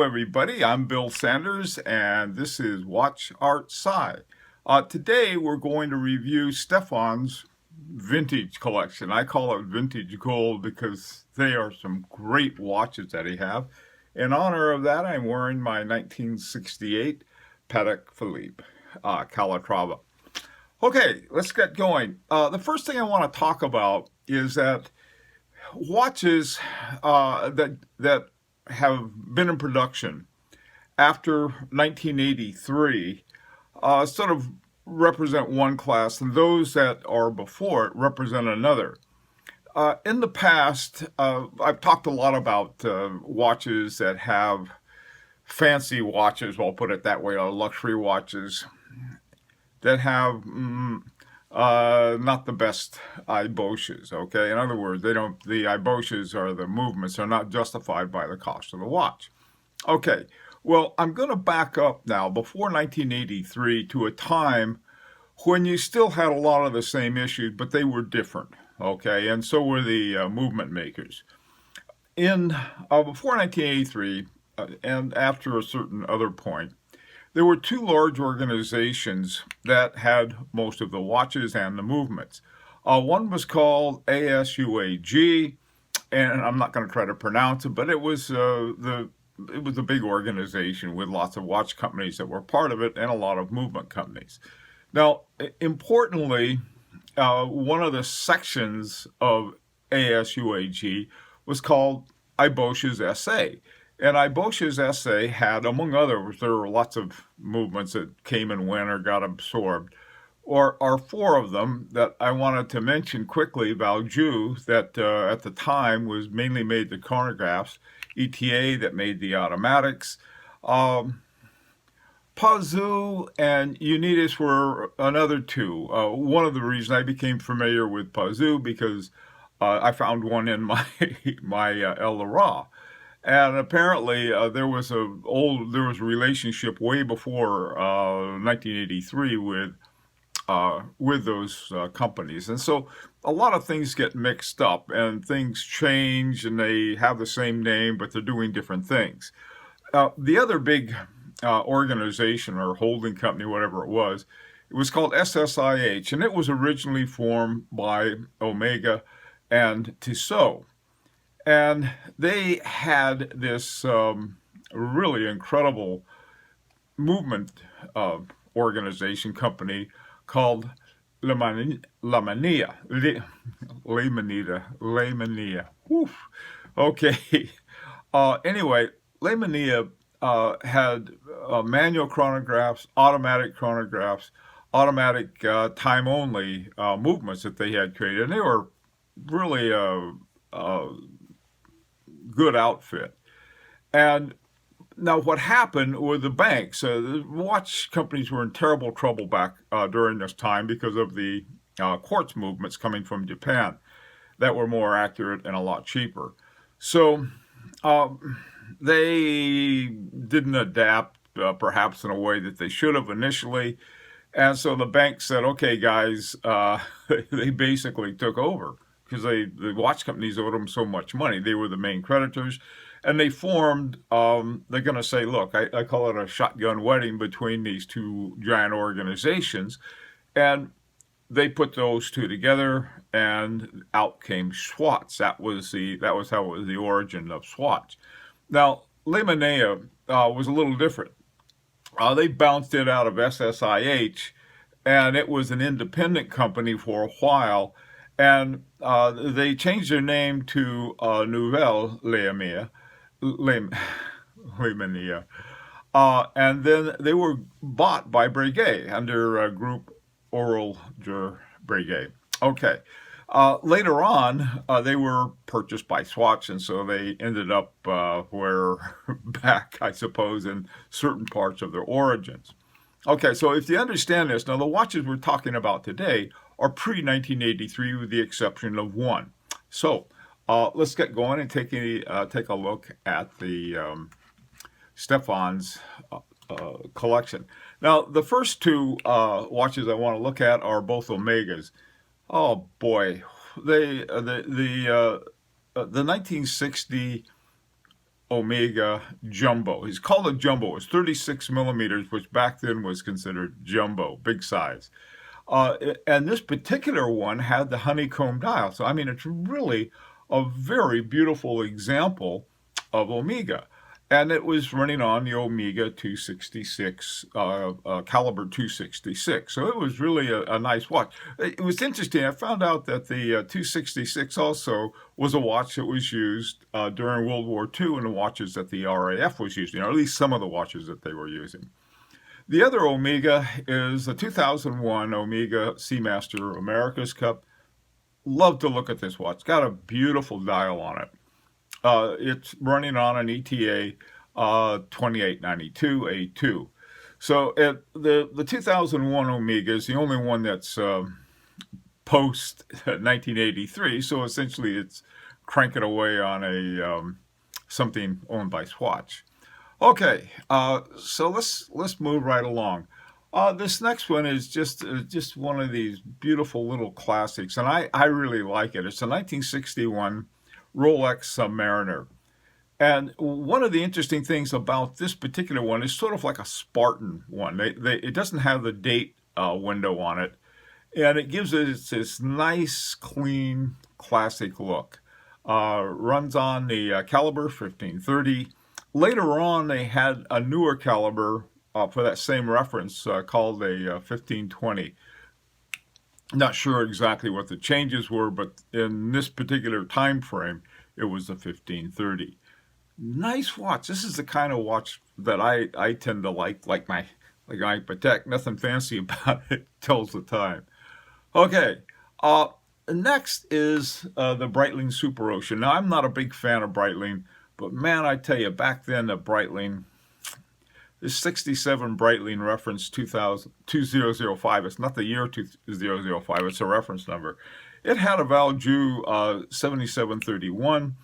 everybody. I'm Bill Sanders, and this is WatchArtSci. Today, we're going to review Stephan's vintage collection. I call it vintage gold because they are some great watches that he have. In honor of that, I'm wearing my 1968 Patek Philippe Calatrava. Okay, let's get going. The first thing I want to talk about is that watches that have been in production after 1983 sort of represent one class, and those that are before it represent another. In the past, I've talked a lot about watches that have fancy watches, well, I'll put it that way, luxury watches that have not the best embouches, okay? In other words, the embouches or the movements are not justified by the cost of the watch. Okay, well, I'm going to back up now before 1983 to a time when you still had a lot of the same issues, but they were different, okay? And so were the movement makers. Before 1983, and after a certain other point, there were two large organizations that had most of the watches and the movements. One was called ASUAG, and I'm not going to try to pronounce it, but it was a big organization with lots of watch companies that were part of it and a lot of movement companies. Now, importantly, one of the sections of ASUAG was called embouches SA. And embouches SA had, among others, there were lots of movements that came and went or got absorbed, or are four of them that I wanted to mention quickly. Valjoux, that at the time was mainly made the chronographs, ETA that made the automatics, Pazu and Unitas were another two. One of the reasons I became familiar with Pazu because I found one in my El Lara. And apparently, there was a relationship way before 1983 with those companies, and so a lot of things get mixed up, and things change, and they have the same name, but they're doing different things. The other big organization or holding company, whatever it was called SSIH, and it was originally formed by Omega and Tissot. And they had this really incredible movement organization company called Le Mania. Okay. Anyway, Le Mania had manual chronographs, automatic time-only movements that they had created. And they were really good outfit. And now what happened with the banks, the watch companies were in terrible trouble back during this time because of the quartz movements coming from Japan that were more accurate and a lot cheaper. So they didn't adapt perhaps in a way that they should have initially. And so the banks said, okay, guys, they basically took over, because the watch companies owed them so much money. They were the main creditors, and they formed, they're going to say, look, I call it a shotgun wedding between these two giant organizations, and they put those two together, and out came Swatch. That was how it was the origin of Swatch. Now, Le Mania was a little different. They bounced it out of SSIH, and it was an independent company for a while. And they changed their name to Nouvelle Le Mania. And then they were bought by Breguet under group Girard-Perregaux. Okay. Later on, they were purchased by Swatch, and so they ended up back, I suppose, in certain parts of their origins. Okay, so if you understand this, now the watches we're talking about today are pre-1983 with the exception of one. So let's get going and take a look at the Stephan's collection. Now, the first two watches I want to look at are both Omegas. Oh boy, the 1960 Omega Jumbo. He's called a jumbo. It's 36 millimeters, which back then was considered jumbo, big size. And this particular one had the honeycomb dial. So, I mean, it's really a very beautiful example of Omega. And it was running on the Omega 266, caliber 266. So it was really a nice watch. It was interesting. I found out that the 266 also was a watch that was used during World War II in the watches that the RAF was using, or at least some of the watches that they were using. The other Omega is the 2001 Omega Seamaster America's Cup. Love to look at this watch. It's got a beautiful dial on it. It's running on an ETA 2892A2. So the 2001 Omega is the only one that's post 1983. So essentially, it's cranking away on a something owned by Swatch. Okay, so let's move right along. This next one is just one of these beautiful little classics, and I really like it. It's a 1961 Rolex Submariner. And one of the interesting things about this particular one is sort of like a Spartan one. It doesn't have the date window on it, and it gives it this nice, clean, classic look. Runs on the caliber 1530. Later on, they had a newer caliber for that same reference called a 1520. Not sure exactly what the changes were, but in this particular time frame, it was a 1530. Nice watch. This is the kind of watch that I tend to like my Patek. Nothing fancy about it. Tells the time. Okay. Next is the Breitling Super Ocean. Now, I'm not a big fan of Breitling, but man, I tell you, back then the Breitling, this 67 Breitling reference 2005. It's not the year 2005. It's a reference number. It had a Valjoux 7731.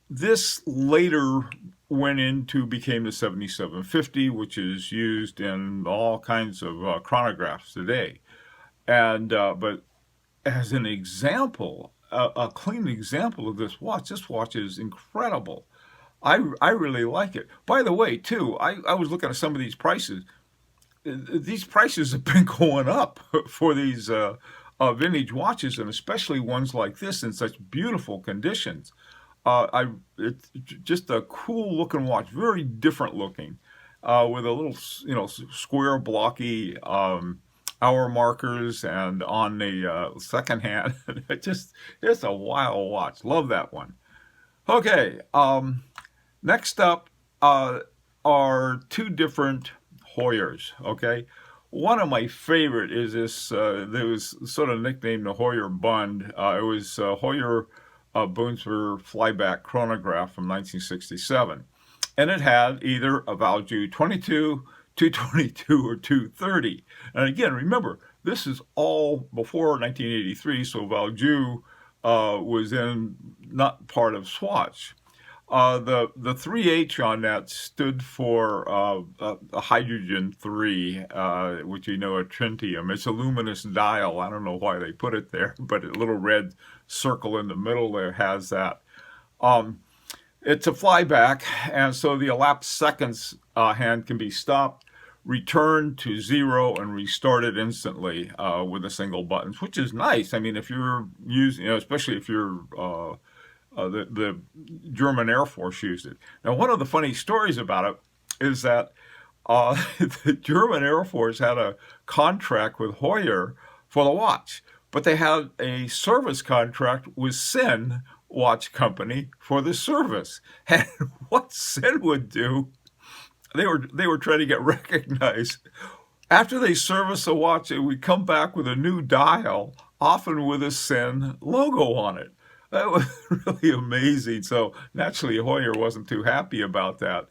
This later became the 7750, which is used in all kinds of chronographs today. And but as an example, a clean example of this watch is incredible. I really like it. By the way, too, I was looking at some of these prices. These prices have been going up for these vintage watches, and especially ones like this in such beautiful conditions. It's just a cool looking watch, very different looking, with a little, square blocky hour markers, and on the second hand, it's a wild watch. Love that one. Okay, next up are two different Hoyers. Okay, one of my favorite is this. There was sort of nicknamed the Hoyer Bund. It was Hoyer Boonsfer Flyback chronograph from 1967, and it had either a Valjoux 22, 222, or 230. And again, remember, this is all before 1983, so Valjoux was not part of Swatch. The 3H on that stood for a hydrogen 3, which a tritium. It's a luminous dial. I don't know why they put it there, but a little red circle in the middle there has that. It's a flyback, and so the elapsed seconds hand can be stopped, returned to 0, and restarted instantly with a single button, which is nice. I mean, if you're using, especially if you're the German Air Force used it. Now, one of the funny stories about it is that the German Air Force had a contract with Hoyer for the watch, but they had a service contract with Sin Watch Company for the service. And what Sin would do, they were trying to get recognized. After they service a watch, it would come back with a new dial, often with a Sin logo on it. That was really amazing. So naturally, Hoyer wasn't too happy about that.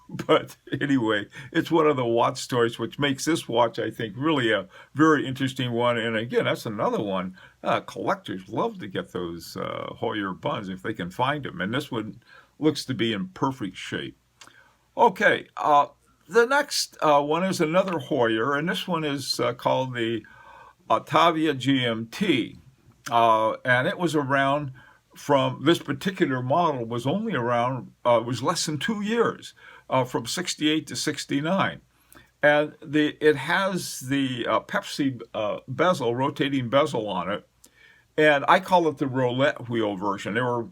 But anyway, it's one of the watch stories, which makes this watch, I think, really a very interesting one. And again, that's another one. Collectors love to get those Hoyer Bunds if they can find them. And this one looks to be in perfect shape. Okay, the next one is another Hoyer, and this one is called the Ottavia GMT. And it was around from this particular model was only around, was less than 2 years, from 68 to 69. And it has the Pepsi bezel, rotating bezel on it. And I call it the roulette wheel version. There were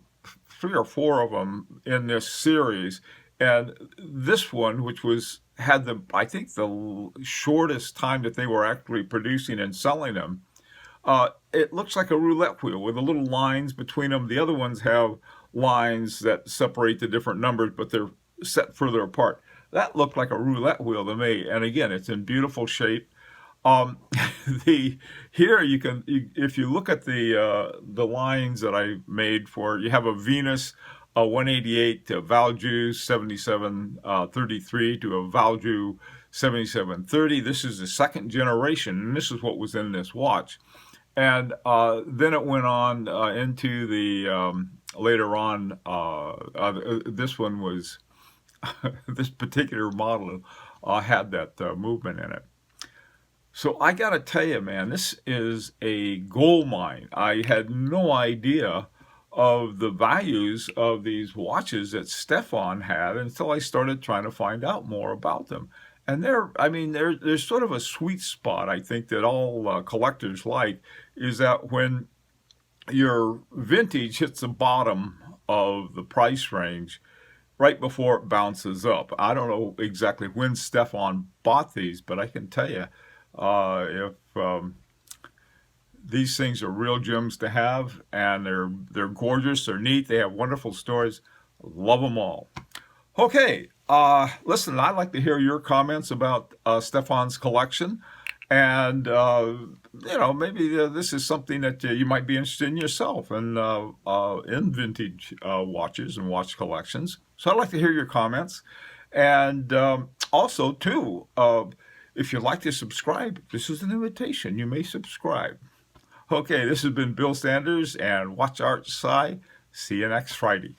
3 or 4 of them in this series. And this one, which had I think the shortest time that they were actually producing and selling them, it looks like a roulette wheel with the little lines between them. The other ones have lines that separate the different numbers, but they're set further apart. That looked like a roulette wheel to me. And again, it's in beautiful shape. Here you can, if you look at the lines that I made for, you have a Venus 188 to a Valjoux 7733 to a Valjoux 7730. This is the second generation, and this is what was in this watch. And then it went on into the later on. This one was this particular model had that movement in it. So I got to tell you, man, this is a gold mine. I had no idea of the values of these watches that Stephan had until I started trying to find out more about them. And there's sort of a sweet spot, I think, that all collectors like, is that when your vintage hits the bottom of the price range, right before it bounces up. I don't know exactly when Stephan bought these, but I can tell you, if these things are real gems to have, and they're gorgeous, they're neat, they have wonderful stories. Love them all. Okay, listen, I'd like to hear your comments about Stephan's collection, and maybe this is something that you might be interested in yourself, and in vintage watches and watch collections. So I'd like to hear your comments, and also too, if you'd like to subscribe, this is an invitation. You may subscribe. Okay, this has been Bill Sanders and WatchArtSci. See you next Friday.